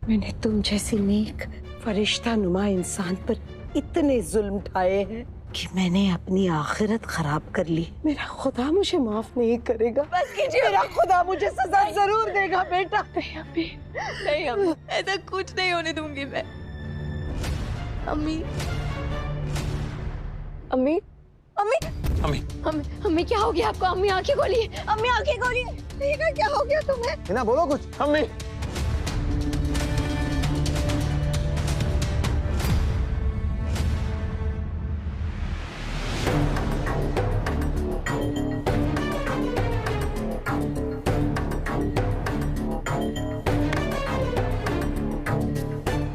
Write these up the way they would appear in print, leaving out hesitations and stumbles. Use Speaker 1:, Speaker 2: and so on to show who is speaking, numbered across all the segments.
Speaker 1: मैंने तुम जैसी नेक फरिश्ता नुमा इंसान पर इतने जुल्म ढाए हैं कि मैंने अपनी आखिरत खराब कर ली। मेरा खुदा मुझे माफ नहीं करेगा। बस कीजिए, मेरा खुदा मुझे सजा जरूर देगा बेटा।
Speaker 2: नहीं अम्मी, नहीं अम्मी, ऐसा कुछ नहीं होने दूंगी मैं। अम्मी, अम्मी, अम्मी,
Speaker 3: अम्मी,
Speaker 2: अम्मी, अम्मी क्या हो गया आपको? अम्मी आंखें खोलिए, अम्मी आंखें खोलिए। ठीक है, क्या हो गया तुम्हें?
Speaker 3: हिना बोलो कुछ। अम्मी,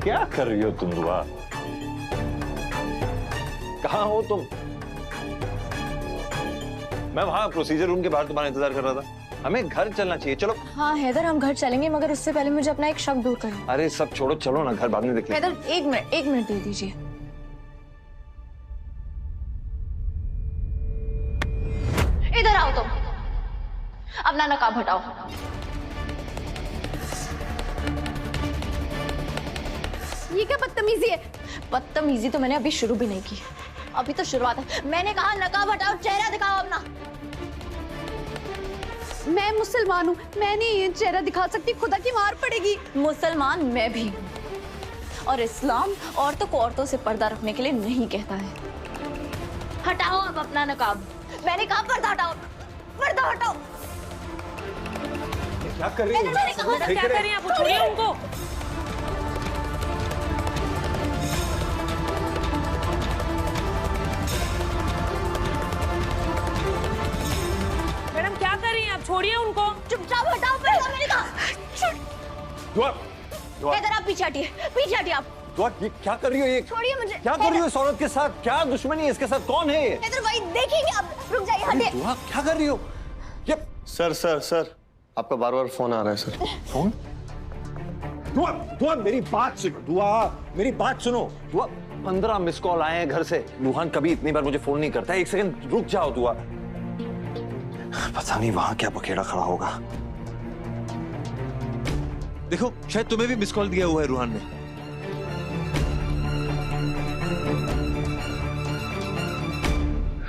Speaker 3: क्या कर रही हो तुम दुआ? कहाँ हो तुम? मैं वहां प्रोसीजर रूम के बाहर तुम्हारा इंतजार कर रहा था। हमें घर चलना चाहिए, चलो।
Speaker 2: हाँ हैदर, हम घर चलेंगे, मगर उससे पहले मुझे अपना एक शक दूर करना।
Speaker 3: अरे सब छोड़ो, चलो ना, घर बाद में देख लेंगे।
Speaker 2: हैदर एक मिनट दे दीजिए। इधर आओ तुम, अपना नकाब हटाओ। ये क्या बदतमीजी है? बदतमीजी तो मैंने अभी शुरू भी नहीं की, अभी तो शुरुआत है। मैंने कहा नकाब हटाओ, चेहरा दिखाओ अपना।
Speaker 4: मैं मुसलमान हूँ, मैं नहीं ये चेहरा दिखा सकती, खुदा की मार पड़ेगी।
Speaker 2: मुसलमान मैं भी हूँ, और इस्लाम औरतों को औरतों से पर्दा रखने के लिए नहीं कहता है। हटाओ अब अपना नकाब। मैंने कहा पर्दा हटाओ, पर्दा हटाओ।
Speaker 3: क्या कर रही हो?
Speaker 5: क्या कर रही हैं आप? छोड़िए उनको। मैडम क्या कर रही हैं आप? छोड़िए उनको।
Speaker 2: चुपचाप हटाओ पर्दा, मैंने कहा।
Speaker 3: दुआ, दुआ,
Speaker 2: इधर आप पीछे हटिए, पीछे हटिए आप।
Speaker 3: दुआ, ये क्या कर रही हो? ये
Speaker 2: छोड़िए मुझे।
Speaker 3: क्या कर रही हो इस औरत के साथ? क्या दुश्मनी है इसके साथ? कौन है ये?
Speaker 2: इधर भाई देखेंगे आप, रुक जाइए, हटिए।
Speaker 3: दुआ, क्या कर रही हो? ये
Speaker 6: सर आपका बार बार फोन आ रहा है सर।
Speaker 3: फोन? दुआ, दुआ मेरी बात सुनो, दुआ मेरी बात सुनो। दुआ 15 मिस कॉल आए हैं घर से। लुहान कभी इतनी बार मुझे फोन नहीं करता। एक सेकंड रुक जाओ दुआ। पता नहीं वहां क्या बखेड़ा खड़ा होगा।
Speaker 7: देखो, शायद तुम्हें भी मिस कॉल दिया हुआ है रूहान ने।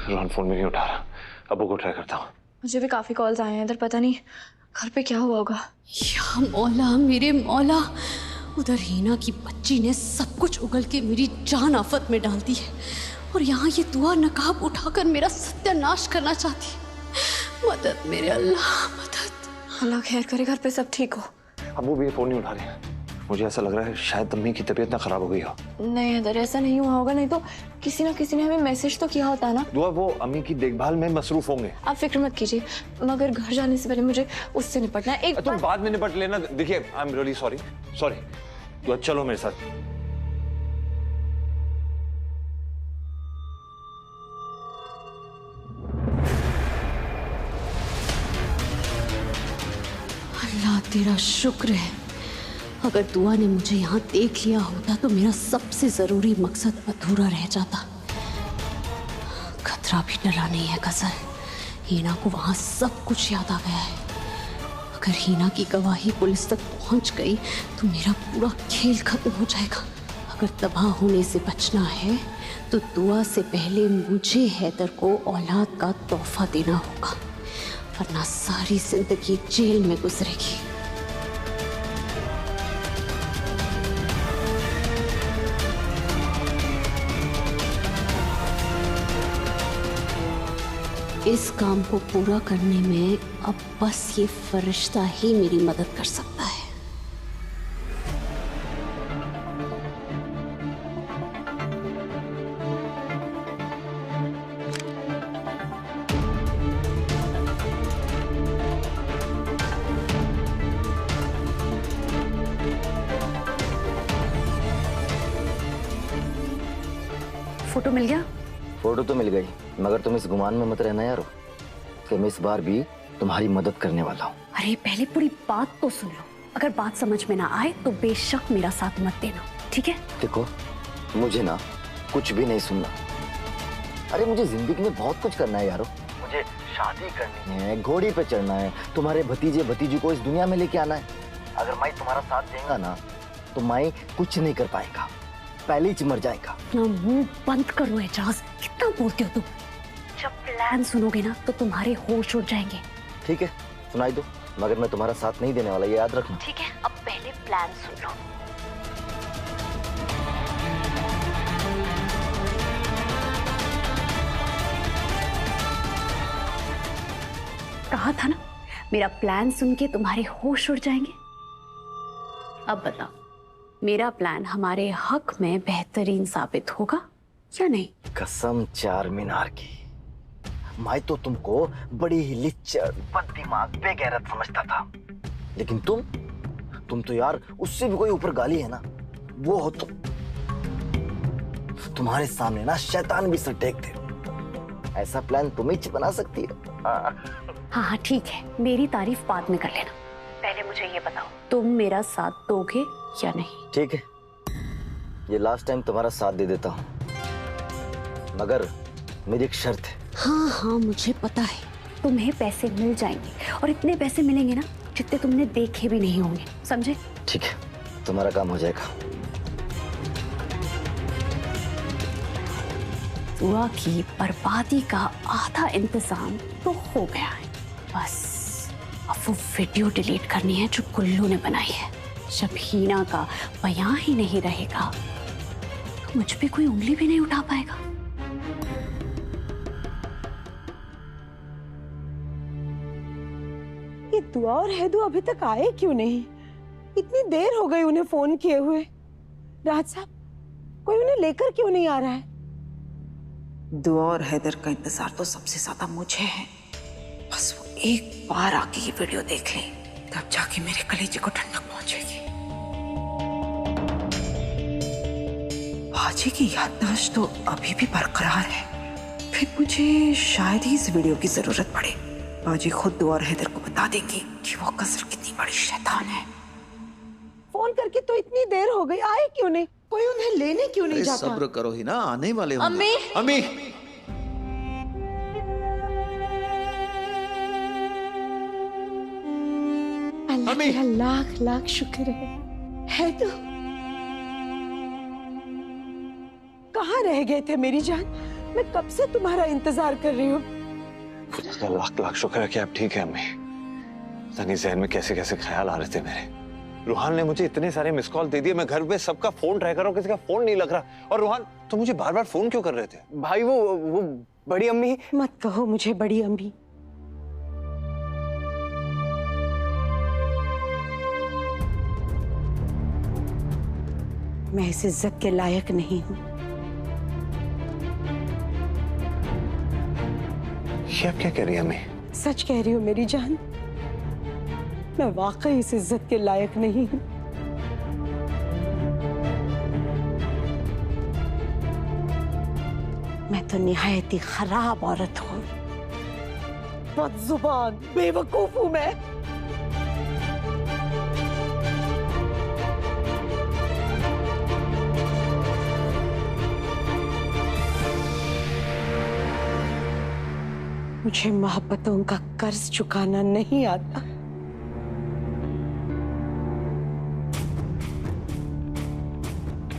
Speaker 3: रूहान फोन में नहीं उठा रहा, अबू को ट्राई करता हूँ।
Speaker 2: मुझे भी काफी कॉल्स आए हैं इधर, पता नहीं घर पे क्या हुआ होगा।
Speaker 4: या मौला, मेरे मौला, उधर हीना की बच्ची ने सब कुछ उगल के मेरी जान आफत में डाल दी है, और यहाँ ये दुआ नकाब उठाकर मेरा सत्यानाश करना चाहती है। मदद मेरे अल्लाह, मदद।
Speaker 2: अल्लाह खैर करे, घर पे सब ठीक हो।
Speaker 3: अबू भी फोन नहीं उठा रहे हैं। मुझे ऐसा लग रहा है शायद अम्मी की तबीयत ना खराब हो गई हो।
Speaker 2: नहीं इधर ऐसा नहीं हुआ होगा, नहीं तो किसी ना किसी ने हमें मैसेज तो किया होता है ना।
Speaker 3: दुआ वो अम्मी की देखभाल में मसरूफ होंगे।
Speaker 2: आप फिक्र मत कीजिए, मगर घर जाने से पहले मुझे उससे निपटना है। एक
Speaker 3: तुम बाद में निपट लेना। देखिए I am really sorry, sorry. दुआ चलो मेरे साथ।
Speaker 4: अल्लाह तेरा शुक्र है, अगर दुआ ने मुझे यहाँ देख लिया होता तो मेरा सबसे जरूरी मकसद अधूरा रह जाता। खतरा भी डरा नहीं है गजल। हीना को वहां सब कुछ याद आ गया है। अगर हीना की गवाही पुलिस तक पहुंच गई तो मेरा पूरा खेल खत्म हो जाएगा। अगर तबाह होने से बचना है तो दुआ से पहले मुझे हैदर को औलाद का तोहफा देना होगा, वरना सारी जिंदगी जेल में गुजरेगी। इस काम को पूरा करने में अब बस ये फरिश्ता ही मेरी मदद कर सकता है। फोटो मिल गया?
Speaker 8: फोटो तो मिल गई, मगर तुम इस गुमान में मत रहना यारो कि मैं इस बार भी तुम्हारी मदद करने वाला हूँ।
Speaker 4: अरे पहले पूरी बात तो सुन लो, अगर बात समझ में ना आए तो बेशक मेरा साथ मत देना, ठीक है?
Speaker 8: देखो, मुझे ना कुछ भी नहीं सुनना। अरे मुझे जिंदगी में बहुत कुछ करना है यारो। मुझे शादी करनी है, घोड़ी पे चढ़ना है, तुम्हारे भतीजे भतीजी को इस दुनिया में लेके आना है। अगर मैं तुम्हारा साथ देगा ना तो माई कुछ नहीं कर पाएगा, पहले ही मर जाएगा।
Speaker 4: अपना मुंह बंद करो एजाज, कितना बोलते हो तुम। जब प्लान सुनोगे ना तो तुम्हारे होश उड़ जाएंगे।
Speaker 8: ठीक है सुनाई दो, मगर मैं तुम्हारा साथ नहीं देने वाला, ये याद रखना।
Speaker 4: ठीक है, अब पहले प्लान सुन लो। कहा था ना मेरा प्लान सुन के तुम्हारे होश उड़ जाएंगे। अब बताओ, मेरा प्लान हमारे हक में बेहतरीन साबित होगा या नहीं?
Speaker 8: कसम चार मीनार की, मैं तो तुमको बड़ी ही लिच्चर, बददिमाग, बेगैरत समझता था, लेकिन तुम तो यार उससे भी कोई ऊपर गाली है ना, वो हो तुम। तुम्हारे सामने ना शैतान भी सर टेक दे। ऐसा प्लान तुम ही बना सकती है।
Speaker 4: हाँ ठीक है, मेरी तारीफ बाद में कर लेना, पहले मुझे ये बताओ तुम मेरा साथ दोगे या नहीं?
Speaker 8: ठीक है, ये लास्ट टाइम तुम्हारा साथ दे देता हूँ, मगर मेरी एक शर्त है।
Speaker 4: हाँ हाँ मुझे पता है, तुम्हें पैसे मिल जाएंगे और इतने पैसे मिलेंगे ना जितने तुमने देखे भी नहीं होंगे, समझे?
Speaker 8: ठीक है, तुम्हारा काम हो जाएगा।
Speaker 4: बुआ की बर्बादी का आधा इंतजाम तो हो गया है, बस अब वो वीडियो डिलीट करनी है जो गुल्लू ने बनाई है। जब हीना का बयां ही नहीं रहेगा तो मुझ पे कोई उंगली भी नहीं उठा पाएगा।
Speaker 1: ये दुआ और हैदू अभी तक आए क्यों नहीं? इतनी देर हो गई उन्हें फोन किए हुए। राज साहब, कोई उन्हें लेकर क्यों नहीं आ रहा है?
Speaker 9: दुआ और हैदर का इंतजार तो सबसे ज्यादा मुझे है। बस वो एक बार आके ये वीडियो देख ले, तब जाके मेरे कलेजे को ठंडक पहुंचेगी। बाजी की याददाश्त तो अभी भी बरकरार है, फिर मुझे शायद ही इस वीडियो की जरूरत पड़े। बाजी खुद दुआ और हैदर को बता देंगी कि वो कसर कितनी बड़ी शैतान है।
Speaker 1: फोन करके तो इतनी देर हो गई, आए क्यों नहीं? कोई उन्हें लेने क्यों नहीं जाता?
Speaker 7: सब्र करो ही ना, आने वाले होंगे।
Speaker 2: अम्मी,
Speaker 7: अम्मी,
Speaker 1: अम्मी, लाख लाख शुक्र है तो कहाँ रह गए थे मेरी जान? मैं कब से तुम्हारा इंतजार कर रही हूँ।
Speaker 3: लाख लाख शुक्र है कि आप ठीक है अम्मी। पता नहीं जहन में कैसे कैसे ख्याल आ रहे थे मेरे। रूहान ने मुझे इतने सारे मिस कॉल दे दिए, मैं घर में सबका फोन ट्राई कर रहा हूँ, किसी का फोन नहीं लग रहा। और रूहान तो मुझे बार बार फोन क्यों कर रहे थे?
Speaker 6: भाई वो बड़ी अम्मी।
Speaker 1: मत कहो मुझे बड़ी अम्मी। मैं इस इज्जत के लायक नहीं हूँ।
Speaker 3: ये आप क्या कह रही है अम्मी?
Speaker 1: सच कह रही हूँ मेरी जान, मैं वाकई इस इज्जत के लायक नहीं हूँ। मैं तो निहायत ही खराब औरत हूँ, बदजुबान, बेवकूफ हूँ मैं। मुझे मोहब्बतों का कर्ज चुकाना नहीं आता।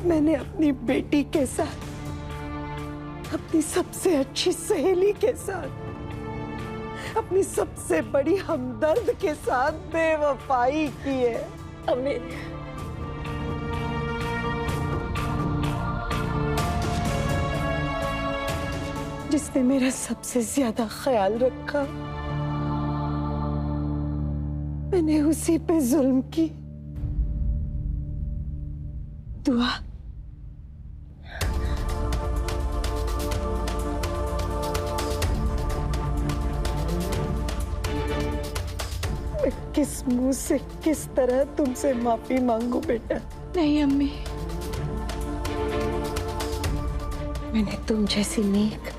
Speaker 1: मैंने अपनी बेटी के साथ, अपनी सबसे अच्छी सहेली के साथ, अपनी सबसे बड़ी हमदर्द के साथ बेवफाई की है। अम्मी, जिसने मेरा सबसे ज्यादा ख्याल रखा, मैंने उसी पे जुल्म की। दुआ, मैं किस मुंह से, किस तरह तुमसे माफी मांगू बेटा?
Speaker 2: नहीं अम्मी,
Speaker 1: मैंने तुम जैसी नेक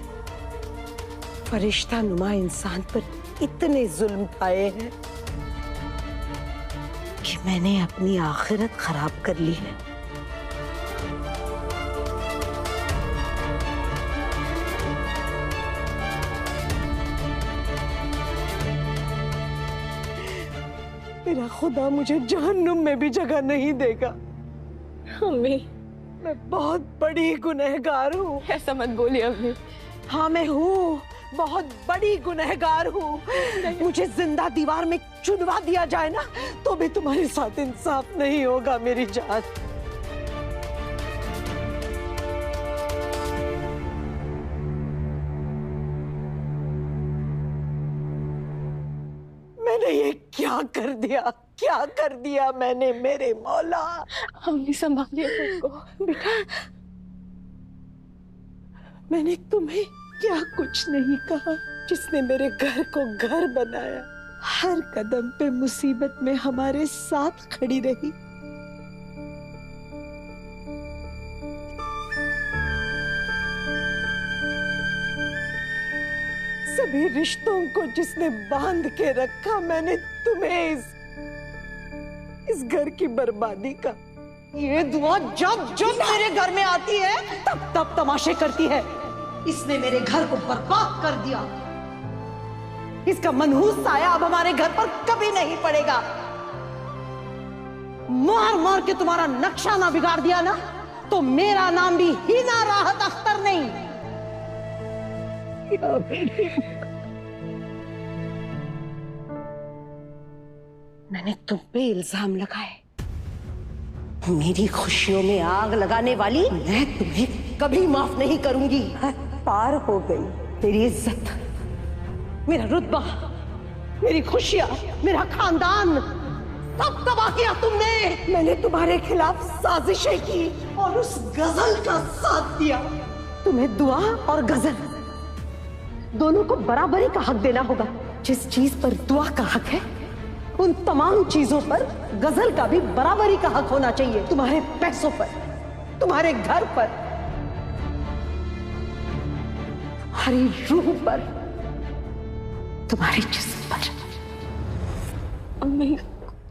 Speaker 1: फरिश्ता नुमा इंसान पर इतने जुल्म ढाए हैं कि मैंने अपनी आखिरत खराब कर ली है। मेरा खुदा मुझे जहन्नुम में भी जगह नहीं देगा।
Speaker 5: अम्मी,
Speaker 1: मैं बहुत बड़ी गुनहगार हूँ।
Speaker 5: ऐसा मत बोलिए अम्मी।
Speaker 1: हाँ मैं हूँ, बहुत बड़ी गुनहगार हूँ। मुझे जिंदा दीवार में चुनवा दिया जाए ना तो भी तुम्हारे साथ इंसाफ नहीं होगा मेरी जान। मैंने ये क्या कर दिया, क्या कर दिया मैंने मेरे मौला।
Speaker 5: अम्मी संभालिए खुद को।
Speaker 1: बेटा, मैंने तुम्हें क्या कुछ नहीं कहा, जिसने मेरे घर को घर बनाया, हर कदम पे मुसीबत में हमारे साथ खड़ी रही। सभी रिश्तों को जिसने बांध के रखा, मैंने तुम्हें इस घर की बर्बादी का। ये दुआ जब जब मेरे घर में आती है तब तब तमाशे करती है। इसने मेरे घर को बर्बाद कर दिया। इसका मनहूस साया अब हमारे घर पर कभी नहीं पड़ेगा। मार मार के तुम्हारा नक्शा ना बिगाड़ दिया ना तो मेरा नाम भी हिना राहत अख्तर नहीं। मैंने तुम पे इल्जाम लगाए, मेरी खुशियों में आग लगाने वाली मैं तुम्हें कभी माफ नहीं करूंगी। पार हो गई मेरी इज्जत, मेरा रुतबा, मेरी खुशियां, मेरा खानदान सब तबाह किया तुमने। मैंने तुम्हारे खिलाफ साजिशें की और उस गजल का साथ दिया। तुम्हें दुआ और गजल दोनों को बराबरी का हक देना होगा। जिस चीज पर दुआ का हक है उन तमाम चीजों पर गजल का भी बराबरी का हक होना चाहिए। तुम्हारे पैसों पर, तुम्हारे घर पर, तुम्हारी रूह पर, तुम्हारे जिस्म पर।
Speaker 5: अम्मी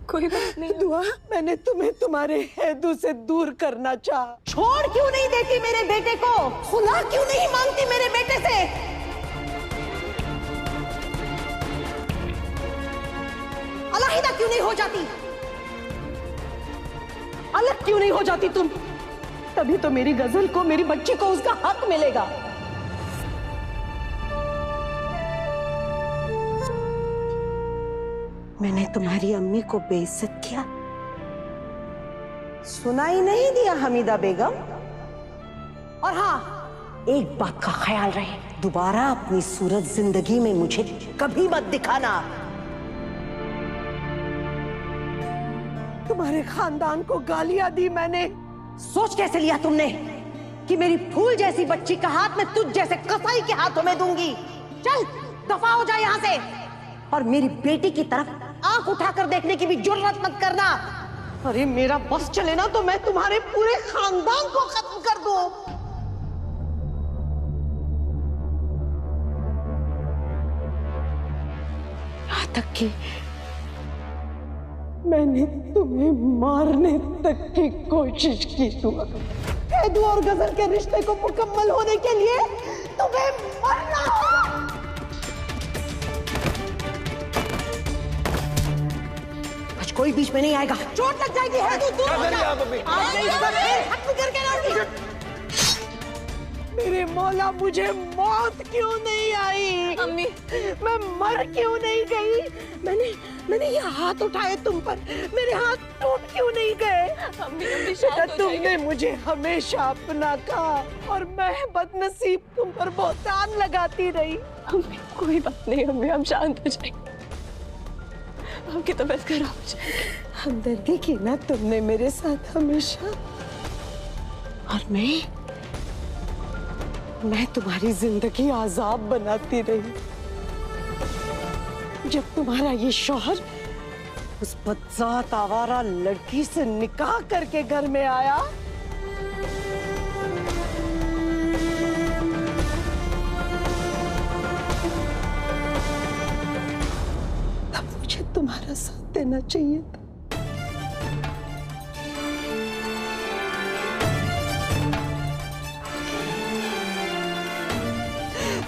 Speaker 5: कोई बात नहीं।
Speaker 1: दुआ, मैंने तुम्हें तुम्हारे हैदू से दूर करना चाहा। छोड़ क्यों नहीं देती मेरे बेटे को? खुला क्यों नहीं मांगती मेरे बेटे से? अलग क्यों नहीं हो जाती? अलग क्यों नहीं हो जाती तुम? तभी तो मेरी गजल को, मेरी बच्ची को उसका हक मिलेगा। मैंने तुम्हारी अम्मी को बेइज्जत किया, सुनाई नहीं दिया हमीदा बेगम? और हाँ, एक बात का ख्याल रहे, दोबारा अपनी सूरत जिंदगी में मुझे कभी मत दिखाना। तुम्हारे खानदान को गालियां दी मैंने। सोच कैसे लिया तुमने कि मेरी फूल जैसी बच्ची का हाथ मैं तुझ जैसे कसाई के हाथों में दूंगी? चल दफा हो जा यहाँ से, और मेरी बेटी की तरफ आंख उठाकर देखने की भी जुर्रत मत करना। अरे मेरा बस चले ना तो मैं तुम्हारे पूरे खानदान को खत्म कर दूं। यहाँ तक कि मैंने तुम्हें मारने तक की कोशिश की। हैदू और गजल के रिश्ते को मुकम्मल होने के लिए तुम्हें मरना होगा। आज कोई बीच में नहीं आएगा, चोट लग जाएगी। हैदू दूर हो जा। खत्म करके रहोगी। मेरे मौला, मुझे मौत क्यों नहीं आई?
Speaker 5: अम्मी,
Speaker 1: मैं मर क्यों नहीं गई? मैंने ये हाथ उठाए तुम पर, मेरे हाथ टूट क्यों नहीं गए?
Speaker 5: अम्मी शांत हो
Speaker 1: तुमने
Speaker 5: जाइए।
Speaker 1: मुझे हमेशा अपना कहा और मैं बदनसीब तुम पर बहतान लगाती रही।
Speaker 5: अम्मी कोई बात नहीं अम्मी, हम शांत हो जाएंगे। आपकी तबीयत खराब हो जाएगी।
Speaker 1: हमदर्दी की ना तुमने मेरे साथ हमेशा, और मैं तुम्हारी जिंदगी आजाब बनाती रही। जब तुम्हारा ये शौहर उस बदजात आवारा लड़की से निकाह करके घर में आया, तब मुझे तुम्हारा साथ देना चाहिए था।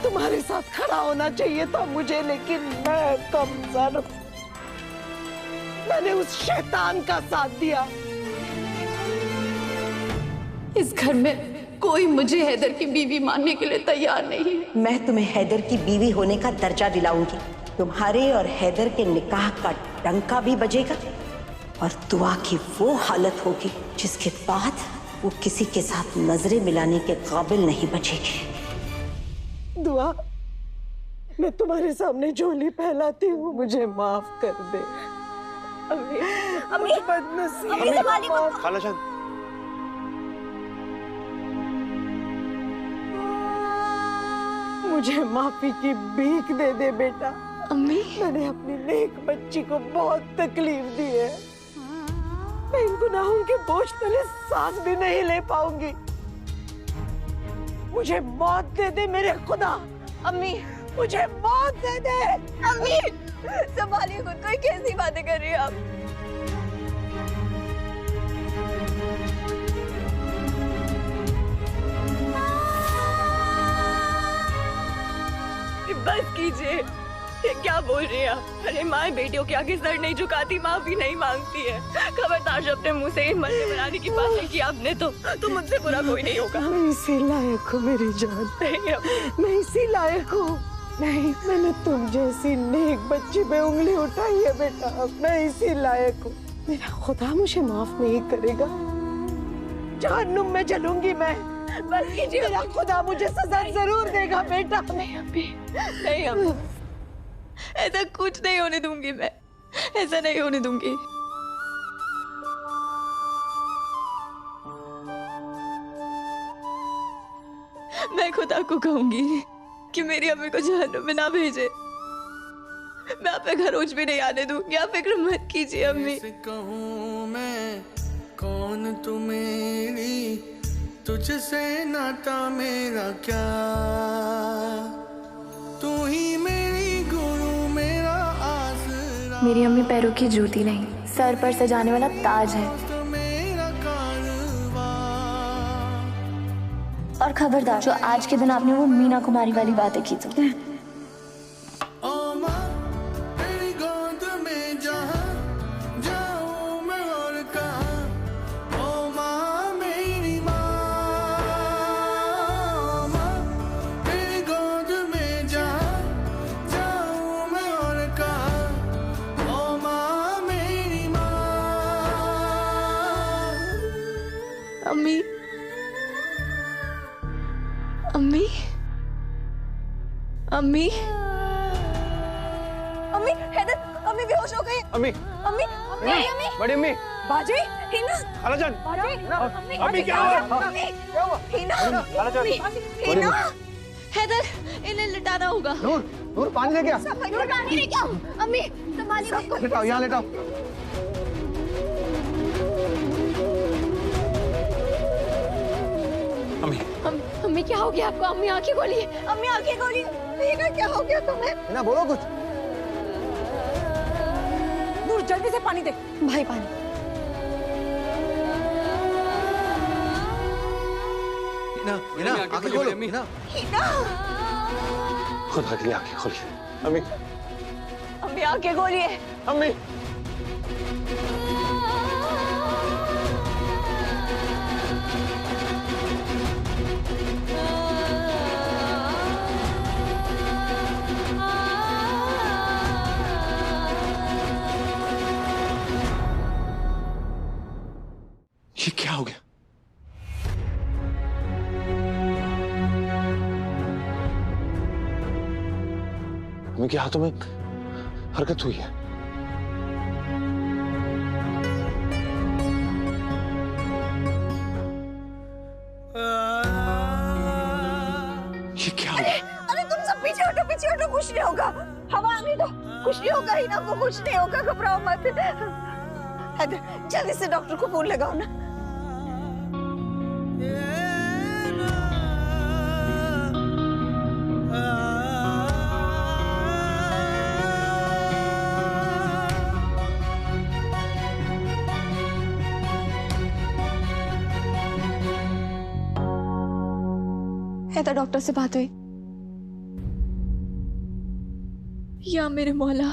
Speaker 1: तुम्हारे साथ खड़ा होना चाहिए था मुझे, लेकिन मैं कमजोर, मैंने उस शैतान का साथ दिया।
Speaker 4: इस घर में कोई मुझे हैदर की बीवी मानने के लिए तैयार नहीं है।
Speaker 1: मैं तुम्हें हैदर की बीवी होने का दर्जा दिलाऊंगी। तुम्हारे और हैदर के निकाह का डंका भी बजेगा और दुआ की वो हालत होगी जिसके बाद वो किसी के साथ नजरें मिलाने के काबिल नहीं बचेगी। दुआ, मैं तुम्हारे सामने झोली फैलाती हूँ, मुझे माफ कर दे।
Speaker 5: अम्मी,
Speaker 2: अम्मी,
Speaker 1: बदनसीब।
Speaker 2: अम्मी संभालिए खुद को।
Speaker 3: खाला जान,
Speaker 1: मुझे माफी की भीख दे दे बेटा।
Speaker 5: अम्मी,
Speaker 1: मैंने अपनी नेक बच्ची को बहुत तकलीफ दी है। मैं इन गुनाहों के बोझ तले सांस भी नहीं ले पाऊंगी। मुझे मौत दे दे मेरे खुदा।
Speaker 5: अम्मी,
Speaker 1: मुझे मौत दे दे।
Speaker 5: अम्मी, संभालिए खुद को। कैसी बातें कर रही हैं आप? बस कीजिए। ये क्या बोल रही हैं आप? अरे माँ बेटियों के आगे सर नहीं झुकाती, माफी नहीं मांगती है। खबरदार जो अपने मुंह से मरने बनाने की बातें की आपने तो मुझसे बुरा कोई नहीं होगा।
Speaker 1: मैं इसी लायक हूँ मेरी जान, मैं इसी लायक हूँ। नहीं, मैंने तुम जैसी नेक बच्ची पे उंगली उठाई है बेटा। मैं इसी लायक हूँ। मेरा खुदा मुझे माफ नहीं करेगा। जहन्नुम में जलूंगी मैं।
Speaker 5: बस कीजिए।
Speaker 1: मेरा खुदा मुझे सजा जरूर देगा बेटा।
Speaker 5: नहीं अम्मी, नहीं अम्मी, ऐसा कुछ नहीं होने दूंगी मैं। ऐसा नहीं होने दूंगी। मैं खुदा को कहूंगी कि मेरी अम्मी को जहन्नुम में ना भेजे। मैं आप पे खरोच भी नहीं आने दूंगी। आप फिक्र मत कीजिए अम्मी।
Speaker 10: कहूँ मैं कौन तू मेरी, तुझसे नाता मेरा क्या, तू ही मेरी गुरु मेरा आसरा।
Speaker 11: मेरी अम्मी पैरों की जूती नहीं, सर पर सजाने वाला ताज है। और खबरदार जो आज के दिन आपने वो मीना कुमारी वाली बातें की तो
Speaker 5: अम्मी, अम्मी, अम्मी, अम्मी, हैदर, अम्मी बेहोश हो गई।
Speaker 3: अम्मी,
Speaker 5: अम्मी, अम्मी, अम्मी,
Speaker 6: बड़ी अम्मी,
Speaker 5: बाजी, हिना,
Speaker 3: खाला जान,
Speaker 5: बाजी,
Speaker 3: अम्मी क्या हुआ?
Speaker 5: अम्मी, हिना,
Speaker 3: खाला जान,
Speaker 5: हिना, हैदर, इन्हें लिटाना होगा।
Speaker 6: नूर पानी लेके आ।
Speaker 5: नूर पानी लेके आओ। अम्मी, संभालिए खुद को।
Speaker 6: लेटाओ, यहाँ लेटाओ।
Speaker 5: अम्मी क्या हो गया आपको? अम्मी आंखें खोलिए। अम्मी आंखें खोलिए। हिना क्या हो गया तुम्हें?
Speaker 6: हिना बोलो कुछ।
Speaker 1: नूर जल्दी से पानी दे।
Speaker 5: भाई पानी।
Speaker 7: हिना आंखें खोलो। हिना,
Speaker 5: हिना,
Speaker 3: खुदा के लिए आंखें खोलिए। अम्मी,
Speaker 5: अम्मी आंखें खोलिए।
Speaker 3: अम्मी, ये क्या हो गया? अम्मी के हाथों में हरकत हुई है। ये क्या हो गया?
Speaker 5: अरे तुम सब पीछे हटो, पीछे हटो। कुछ नहीं होगा, हवा आने दो। कुछ नहीं होगा हिना को, कुछ नहीं होगा। घबराओ मत। हैदर, जल्दी से डॉक्टर को फोन लगाओ ना। हैदर, डॉक्टर से बात हुई? या मेरे मौला,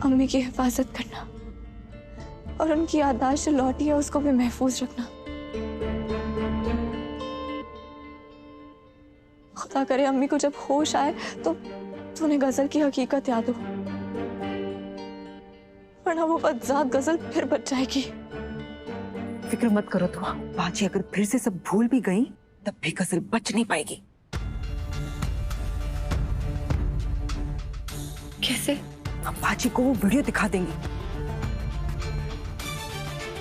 Speaker 5: अम्मी की हिफाजत करना और उनकी याददाश्त जो लौटी है उसको भी महफूज रखना। खुदा करे अम्मी को जब होश आए तो उन्हें गजल की हकीकत याद हो, वरना वो बदजात गजल फिर बच जाएगी।
Speaker 9: फिक्र मत करो तुम, बाजी अगर फिर से सब भूल भी गई तब भी गजल बच नहीं पाएगी। कैसे? हम बाजी को वो वीडियो दिखा देंगे,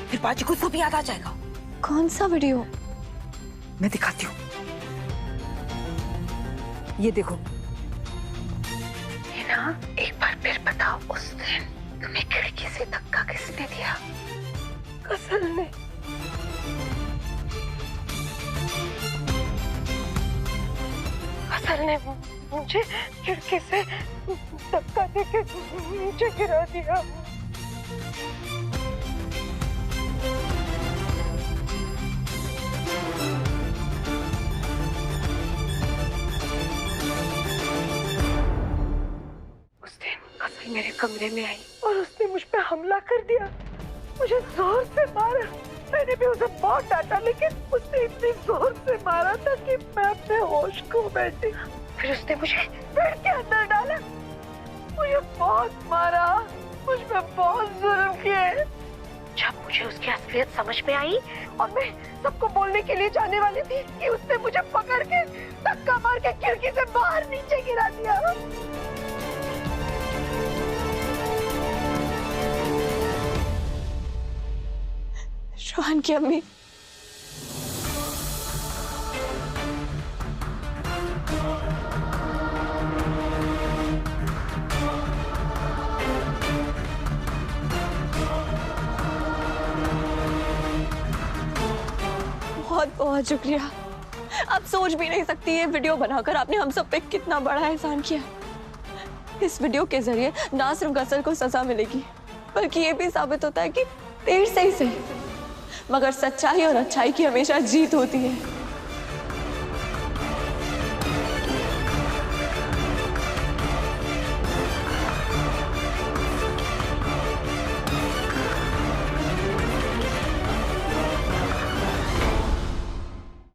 Speaker 9: फिर बाजी को सब याद आ जाएगा।
Speaker 5: कौन सा वीडियो?
Speaker 9: मैं दिखाती हूँ, ये देखो। ना एक बार फिर बताओ, उस दिन तुम्हें खिड़की से धक्का किसने दिया?
Speaker 1: गजल ने। गजल ने मुझे खिड़की से धक्का देके नीचे गिरा दिया। मेरे कमरे में आई और उसने मुझ पे हमला कर दिया, मुझे जोर से मारा। मैंने भी उसे बहुत डांटा, लेकिन उसने इतनी जोर से मारा था कि मैं अपने होश खो बैठी। फिर उसने मुझे पेड़ के अंदर डाला, मुझे बहुत मारा, मुझ पे बहुत जुल्म किए। जब मुझे उसकी असलियत समझ में आई और मैं सबको बोलने के लिए जाने वाली थी कि उसने मुझे पकड़ के धक्का मार के खिड़की से बाहर नीचे गिरा दिया।
Speaker 5: रोहन की अम्मी, बहुत बहुत शुक्रिया। आप सोच भी नहीं सकती ये वीडियो बनाकर आपने हम सब पे कितना बड़ा एहसान किया। इस वीडियो के जरिए ना सिर्फ गजल को सजा मिलेगी, बल्कि ये भी साबित होता है कि देर से ही सही, मगर सच्चाई और अच्छाई की हमेशा जीत होती है।